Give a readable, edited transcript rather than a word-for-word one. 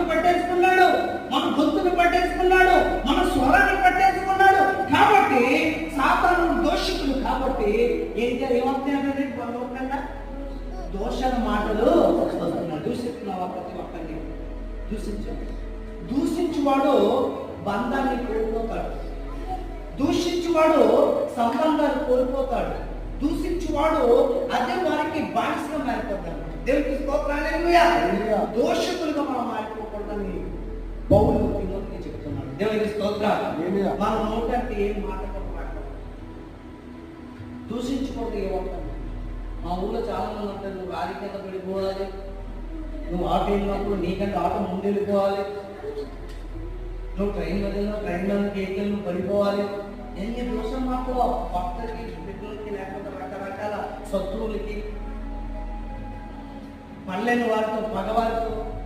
పట్టేసుకున్నాడు, మన గొంతును పట్టేసుకున్నాడు, మన స్వరాన్ని పట్టేసుకున్నాడు. కాబట్టి సాతాను దోషకుడు. కాబట్టి ఏమవుతున్నాయంటే పనుకుండా దోషణ మాటలు వస్తున్నాయి. దూషిస్తున్నావా? ప్రతి ఒక్కరిని దూషించువాడు బంధాన్ని కోల్పోతాడు, దూషించువాడు సంబంధాలు కోల్పోతాడు, దూషించువాడు అదే వారికి బానిసగా మారిపోతాడు. దేవునికి స్తోత్రం. హల్లెలూయా. దోషకులుగా మనం మారిపోకూడదని పౌలు తిమోతికి చెప్తున్నాడు. దేవునికి స్తోత్రం. మన నోటంటే ఏం మాట్లాడకూడదు, దూషించుకోవడం ఏమంటారు. మా ఊళ్ళో చాలా మంది అంటారు, నువ్వు ఆడి కింద పడిపోవాలి, నువ్వు ఆటో వెళ్ళినప్పుడు నీకంటే ఆటో ముందు వెళ్ళిపోవాలి, నువ్వు ట్రైన్ వదిలిన ట్రైన్ మీద ఎక్కి నువ్వు పడిపోవాలి. ఎన్ని దోషం మాకు భక్తులకి, బిడ్డలకి, లేకపోతే రకరకాల శత్రువులకి, పనులేని వారితో, పగవారితో